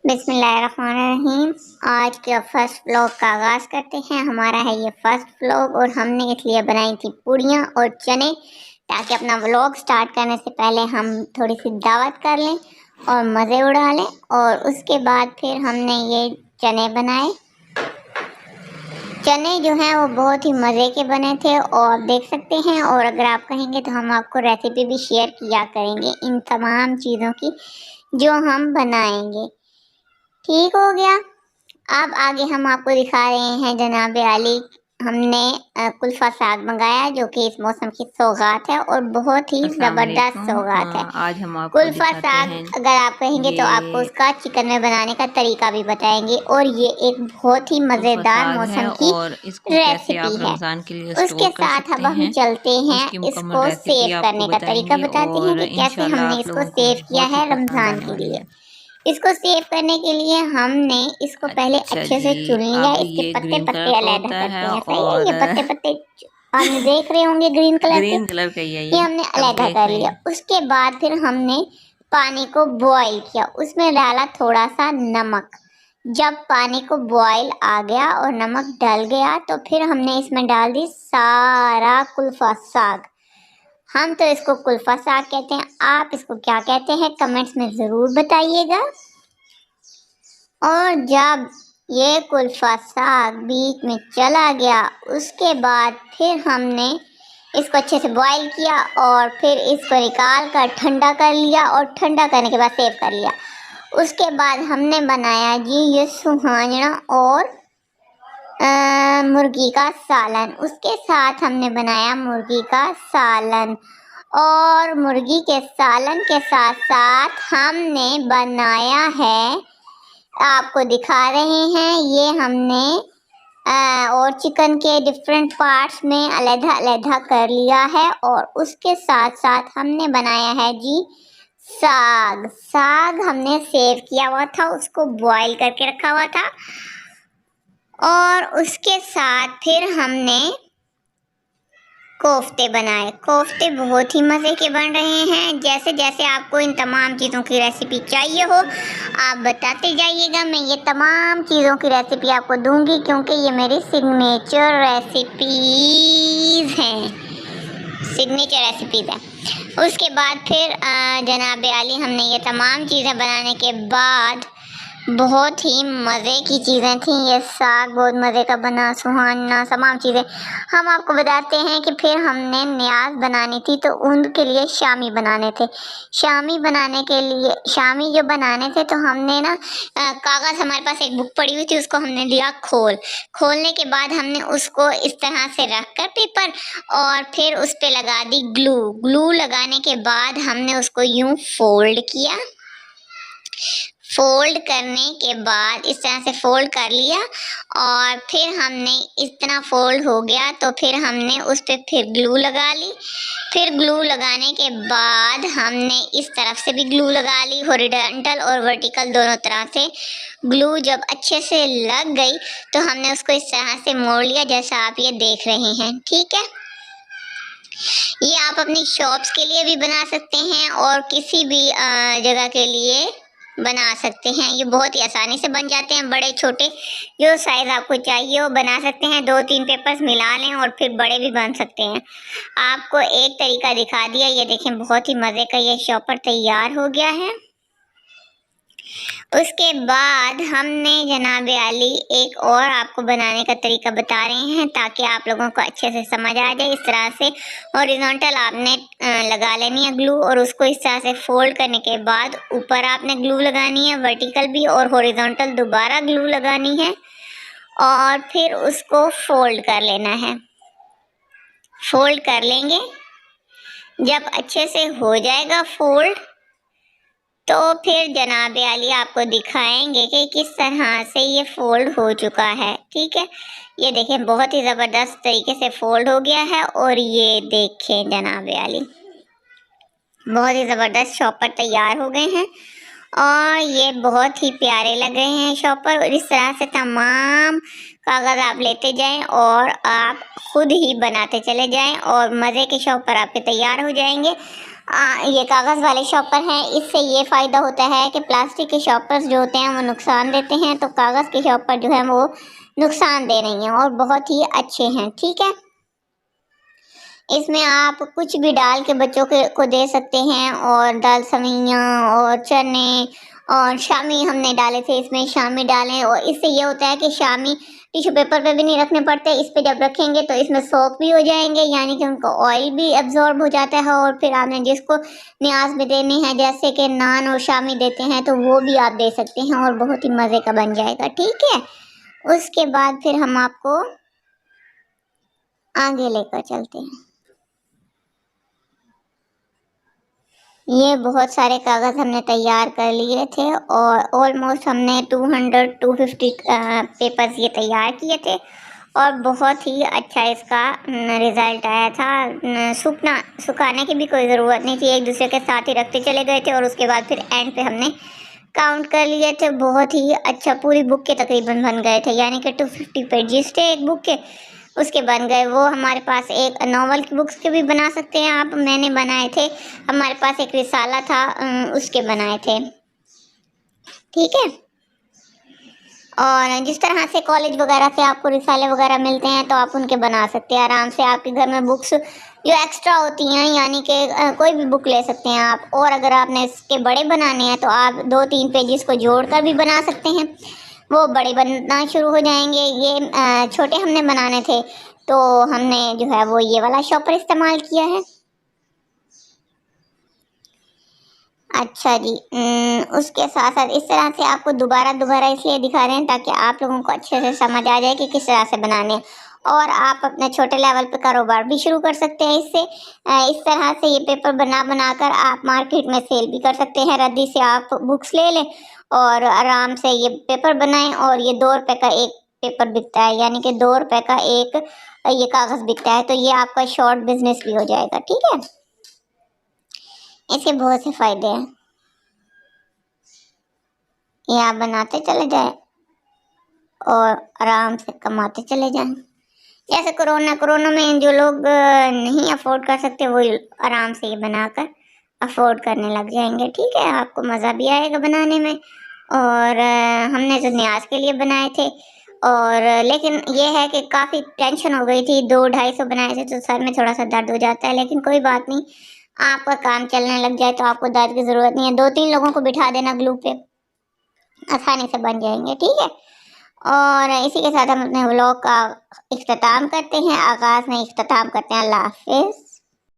बिस्मिल्लाहिर्रहमानिर्रहीम। आज के फर्स्ट व्लॉग का आगाज़ करते हैं। हमारा है ये फर्स्ट व्लॉग और हमने इसलिए बनाई थी पूड़ियाँ और चने, ताकि अपना व्लॉग स्टार्ट करने से पहले हम थोड़ी सी दावत कर लें और मज़े उड़ा लें। और उसके बाद फिर हमने ये चने बनाए। चने जो हैं वो बहुत ही मज़े के बने थे और देख सकते हैं। और अगर आप कहेंगे तो हम आपको रेसिपी भी शेयर किया करेंगे इन तमाम चीज़ों की जो हम बनाएंगे। ठीक हो गया। अब आगे हम आपको दिखा रहे हैं जनाब आली। हमने कुल्फ़ा साग मंगाया जो कि इस मौसम की सौगात है और बहुत ही ज़बरदस्त सौगात है। आज हम आपको कुल्फ़ा साग अगर आप कहेंगे तो आपको उसका चिकन में बनाने का तरीका भी बताएंगे। और ये एक बहुत ही मज़ेदार मौसम की और इसको कैसे आप रेसिपी है। रमज़ान के लिए उसके स्टोर कर साथ अब सकते हम हैं, चलते हैं, उसकी मुकम्मल इसको रेसिपी सेव आपको करने का तरीका बताएंगे बताते हैं और कि कैसे इंशाल्लाह हमने आप इसको लोगों को सेव किया बहुत ही है पसंद रमज़ान आने के वाली लिए। है। इसको सेव करने के लिए हमने इसको पहले अच्छा अच्छे से जी, चुन लिया। अब इसके ये पत्ते ग्रीन पत्ते कलर का अलग होता करते है हैं। सही है, और ये पत्ते पत्ते आपने देख रहे होंगे ग्रीन कलर के, ग्रीन कलर का ही है ये हमने अब अलग देख कर रहे लिया। हैं। उसके बाद फिर हमने पानी को बॉईल किया, उसमें डाला थोड़ा सा नमक। जब पानी को बॉईल आ गया और नमक डल गया तो फिर हमने इसमें डाल दी सारा कुल्फ़ा साग। हम तो इसको कुल्फ़ा साग कहते हैं, आप इसको क्या कहते हैं कमेंट्स में ज़रूर बताइएगा। और जब ये कुल्फ़ा साग बीच में चला गया उसके बाद फिर हमने इसको अच्छे से बॉईल किया और फिर इसको निकाल कर ठंडा कर लिया और ठंडा करने के बाद सेव कर लिया। उसके बाद हमने बनाया जी ये सुहाना और मुर्गी का सालन। उसके साथ हमने बनाया मुर्गी का सालन और मुर्गी के सालन के साथ साथ हमने बनाया है, आपको दिखा रहे हैं, ये हमने और चिकन के डिफरेंट पार्ट्स में अलग-अलग कर लिया है। और उसके साथ साथ हमने बनाया है जी साग। साग हमने सेव किया हुआ था, उसको बॉईल करके रखा हुआ था। और उसके साथ फिर हमने कोफ्ते बनाए। कोफ्ते बहुत ही मज़े के बन रहे हैं। जैसे जैसे आपको इन तमाम चीज़ों की रेसिपी चाहिए हो आप बताते जाइएगा, मैं ये तमाम चीज़ों की रेसिपी आपको दूंगी क्योंकि ये मेरी सिग्नेचर रेसिपीज़ हैं, सिग्नेचर रेसिपीज़ हैं। उसके बाद फिर जनाब आली हमने ये तमाम चीज़ें बनाने के बाद बहुत ही मज़े की चीज़ें थी। ये साग बहुत मज़े का बना, सुहाना तमाम चीज़ें। हम आपको बताते हैं कि फिर हमने न्याज बनानी थी तो उनके लिए शामी बनाने थे। शामी बनाने के लिए शामी जो बनाने थे तो हमने ना कागज़, हमारे पास एक बुक पड़ी हुई थी, उसको हमने लिया खोलने के बाद हमने उसको इस तरह से रख कर पेपर और फिर उस पर लगा दी ग्लू लगाने के बाद हमने उसको यूँ फोल्ड किया। फोल्ड करने के बाद इस तरह से फोल्ड कर लिया और फिर हमने इतना फोल्ड हो गया तो फिर हमने उस पर फिर ग्लू लगा ली। फिर ग्लू लगाने के बाद हमने इस तरफ से भी ग्लू लगा ली, हॉरिजॉन्टल और वर्टिकल दोनों तरह से। ग्लू जब अच्छे से लग गई तो हमने उसको इस तरह से मोड़ लिया जैसा आप ये देख रहे हैं। ठीक है, ये आप अपनी शॉप्स के लिए भी बना सकते हैं और किसी भी जगह के लिए बना सकते हैं। ये बहुत ही आसानी से बन जाते हैं, बड़े छोटे जो साइज़ आपको चाहिए वो बना सकते हैं। 2-3 पेपर्स मिला लें और फिर बड़े भी बन सकते हैं। आपको एक तरीका दिखा दिया, ये देखें बहुत ही मज़े का ये शॉपर तैयार हो गया है। उसके बाद हमने जनाब आली एक और आपको बनाने का तरीका बता रहे हैं ताकि आप लोगों को अच्छे से समझ आ जाए। इस तरह से हॉरिजॉन्टल आपने लगा लेनी है ग्लू और उसको इस तरह से फोल्ड करने के बाद ऊपर आपने ग्लू लगानी है, वर्टिकल भी और हॉरिजॉन्टल दोबारा ग्लू लगानी है और फिर उसको फोल्ड कर लेना है। फोल्ड कर लेंगे, जब अच्छे से हो जाएगा फोल्ड तो फिर जनाब आली आपको दिखाएंगे कि किस तरह से ये फोल्ड हो चुका है। ठीक है, ये देखें बहुत ही ज़बरदस्त तरीके से फोल्ड हो गया है। और ये देखें जनाब आली बहुत ही ज़बरदस्त शॉपर तैयार हो गए हैं और ये बहुत ही प्यारे लग रहे हैं शॉपर। और इस तरह से तमाम कागज़ आप लेते जाएं और आप खुद ही बनाते चले जाएं और मज़े के शॉपर आपके तैयार हो जाएंगे। ये कागज़ वाले शॉपर हैं। इससे ये फ़ायदा होता है कि प्लास्टिक के शॉपर्स जो होते हैं वो नुकसान देते हैं, तो कागज़ के शॉपर जो है वो नुकसान दे रही हैं और बहुत ही अच्छे हैं। ठीक है, इसमें आप कुछ भी डाल के बच्चों के को दे सकते हैं, और दाल सवैयाँ और चने और शामी हमने डाले थे, इसमें शामी डालें, और इससे ये होता है कि शामी टिश्यू पेपर पे भी नहीं रखने पड़ते। इस पे जब रखेंगे तो इसमें सोक भी हो जाएंगे, यानी कि उनको ऑयल भी एब्जॉर्ब हो जाता है, और फिर आपने जिसको न्याज में देने हैं जैसे कि नान और शामी देते हैं तो वो भी आप दे सकते हैं और बहुत ही मज़े का बन जाएगा। ठीक है, उसके बाद फिर हम आपको आगे लेकर चलते हैं। ये बहुत सारे कागज़ हमने तैयार कर लिए थे और ऑलमोस्ट हमने 250 पेपर्स ये तैयार किए थे, और बहुत ही अच्छा इसका रिज़ल्ट आया था। सुखाने की भी कोई ज़रूरत नहीं थी, एक दूसरे के साथ ही रखते चले गए थे, और उसके बाद फिर एंड पे हमने काउंट कर लिए थे। बहुत ही अच्छा, पूरी बुक के तकरीबन बन गए थे, यानी कि 250 पेजेस थे एक बुक के, उसके बन गए। वो हमारे पास एक नॉवल की बुक्स के भी बना सकते हैं आप, मैंने बनाए थे। हमारे पास एक रिसाला था, उसके बनाए थे। ठीक है, और जिस तरह से कॉलेज वगैरह से आपको रिसाले वगैरह मिलते हैं तो आप उनके बना सकते हैं आराम से। आपके घर में बुक्स जो एक्स्ट्रा होती हैं, यानी कि कोई भी बुक ले सकते हैं आप, और अगर आपने इसके बड़े बनाने हैं तो आप 2-3 पेजेस को जोड़कर भी बना सकते हैं, वो बड़े बनना शुरू हो जाएंगे। ये छोटे हमने बनाने थे तो हमने जो है वो ये वाला शॉपर इस्तेमाल किया है। अच्छा जी, उसके साथ साथ इस तरह से आपको दोबारा इसलिए दिखा रहे हैं ताकि आप लोगों को अच्छे से समझ आ जाए कि किस तरह से बनाने हैं, और आप अपने छोटे लेवल पे कारोबार भी शुरू कर सकते हैं इससे। इस तरह से ये पेपर बनाकर आप मार्केट में सेल भी कर सकते हैं। रद्दी से आप बुक्स ले लें और आराम से ये पेपर बनाएं, और ये 2 रुपये का एक पेपर बिकता है, यानी कि 2 रुपये का एक ये कागज़ बिकता है, तो ये आपका शॉर्ट बिजनेस भी हो जाएगा। ठीक है, इसके बहुत से फ़ायदे हैं, ये आप बनाते चले जाएं और आराम से कमाते चले जाएं। जैसे कोरोना में जो लोग नहीं अफोर्ड कर सकते वो आराम से ये बनाकर अफोर्ड करने लग जाएंगे। ठीक है, आपको मज़ा भी आएगा बनाने में। और हमने तो न्याज के लिए बनाए थे, और लेकिन ये है कि काफ़ी टेंशन हो गई थी, 200-250 बनाए थे तो सर में थोड़ा सा दर्द हो जाता है, लेकिन कोई बात नहीं, आपका काम चलने लग जाए तो आपको दर्द की ज़रूरत नहीं है। 2-3 लोगों को बिठा देना ग्लू पे, आसानी से बन जाएंगे। ठीक है, और इसी के साथ हम अपने व्लॉग का इख्तिताम करते हैं, आगाज़ में इख्तिताम करते हैं। अल्लाह हाफिज़।